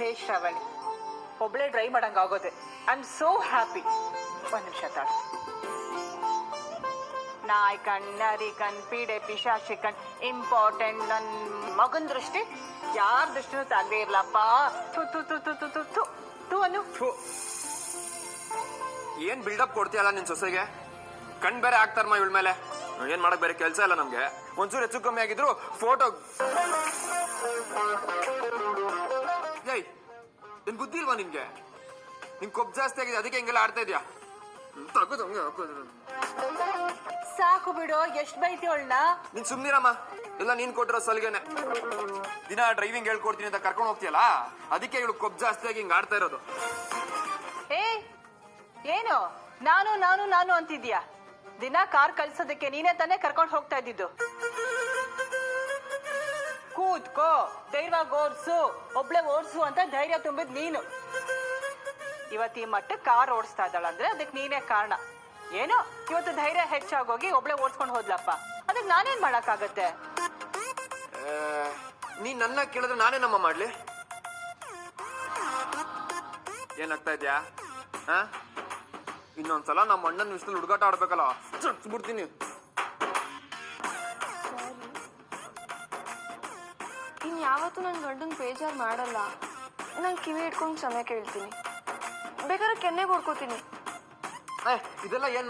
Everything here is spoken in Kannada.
ಹೇ ಶ್ರವಣಿ, ಒಬ್ಳೆ ಡ್ರೈವ್ ಮಾಡಂಗಾಗೋದೆ. I am so happy. ಒಂದು ನಿಮಿಷ ತಾಳು. ನಾಯ್ ಕಣ್ಣರಿ ಕಣ್ ಪೀಡೆ ಪಿಶಾಚಿ ಕಣ್ ಇಂಪಾರ್ಟೆಂಟ್. ನನ್ನ ಮಗನ ದೃಷ್ಟಿ ಯಾರ ದೃಷ್ಟಿನೂ ತಾಗದೇ ಇರ್ಲಪ್ಪ. ತು ತು ತು ತು ತು ತು ತು ತು ಅನ್ನು. ಏನ್ ಬಿಲ್ಡಪ್ ಕೊಡ್ತೀಯಲ್ಲ ನಿನ್ ಸೊಸೆಗೆ? ಕಣ್ ಬೇರೆ ಆಗ್ತಾರಮ್ಮ ಇವಳ ಮೇಲೆ. ಏನ್ ಮಾಡಕ್ ಬೇರೆ ಕೆಲ್ಸ ಇಲ್ಲ ನಮ್ಗೆ. ಒಂಚೂರು ಹೆಚ್ಚು ಕಮ್ಮಿ ಆಗಿದ್ರು ಫೋಟೋ. ಏಯ್, ನಿನ್ ಬುದ್ಧಿ ಇಲ್ವಾ ನಿನ್ಗೆ? ನಿನ್ ಕೊಬ್ಬು ಜಾಸ್ತಿ ಆಗಿದೆ, ಅದಕ್ಕೆ ಹಿಂಗೆಲ್ಲ ಆಡ್ತಾ ಇದೀಯಾ? ತಗೋದು ಹಂಗೆ ಹಾಕೋದು. ಸಾಕು ಬಿಡು, ಎಷ್ಟ್ ಬೈತಿಯೊಳ್ನ. ನೀನ್ ಸುಮ್ನಿರಮ್ಮ, ಇಲ್ಲ ನೀನ್ ಕೊಟ್ಟಿರೋ ಸಲಿಗೆನೆ. ದಿನ ಡ್ರೈವಿಂಗ್ ಹೇಳ್ಕೊಡ್ತೀನಿ ಅಂತ ಕರ್ಕೊಂಡು ಹೋಗ್ತೀಯಲ್ಲ, ಅದಕ್ಕೆ ಇವಳು ಕೊಬ್ಬು ಜಾಸ್ತಿ ಆಗಿ ಹಿಂಗ್ ಆಡ್ತಾ ಇರೋದು. ಏ ಏನು ನಾನು ನಾನು ನಾನು ಅಂತಿದ್ಯಾ? ದಿನ ಕಾರ್ ಕಳ್ಸೋದಕ್ಕೆ ನೀನೇ ತಾನೇ ಕರ್ಕೊಂಡು ಹೋಗ್ತಾ ಇದ್ದಿದ್ದು. ಕೂತ್ಕೋ, ಧೈರ್ಯವಾಗಿ ಓಡ್ಸು, ಒಬ್ಳೆ ಓಡ್ಸು ಅಂತ ಧೈರ್ಯ ತುಂಬಿದ್ ನೀನು. ಇವತ್ತು ಈ ಮಟ್ಟಕ್ಕೆ ಕಾರ್ ಓಡಿಸ್ತಾ ಇದ್ದಾಳಂದ್ರೆ ಅದಕ್ಕೆ ನೀನೇ ಕಾರಣ. ಏನೋ ಇವತ್ತು ಧೈರ್ಯ ಹೆಚ್ಚಾಗೋಗಿ ಒಬ್ಳೆ ಓಡಿಸ್ಕೊಂಡು ಹೋದ್ಲಪ್ಪ, ಅದಕ್ಕೆ ನಾನೇನ್ ಮಾಡಕ್ಕಾಗತ್ತೆ? ನೀನ್ ನನ್ನ ಕೇಳಿದ್ರೆ ನಾನೇನಮ್ಮ ಮಾಡ್ಲಿ? ಏನಾಗ್ತಾ ಇದ್ಯಾ? ಇನ್ನೊಂದ್ಸಲ ನಮ್ಮ ಅಣ್ಣನ ವಿಷಯದಲ್ಲಿ ಹುಡುಗಾಟ ಆಡ್ಬೇಕಲ್ಲ, ಬಿಡ್ತೀನಿ. ಇನ್ಯಾವತ್ತೂ ನನ್ನ ಗಂಡನ್ ಬೇಜಾರು ಮಾಡಲ್ಲ. ನಾನು ಕಿವಿ ಇಟ್ಕೊಂಡು ಕ್ಷಮೆ ಕೇಳ್ತೀನಿ, ಬೇಕಾದ್ರೆ ಕೆನ್ನೆಗೆ ಹೊಡ್ಕೋತೀನಿ. ಇದೆಲ್ಲ ಏನ್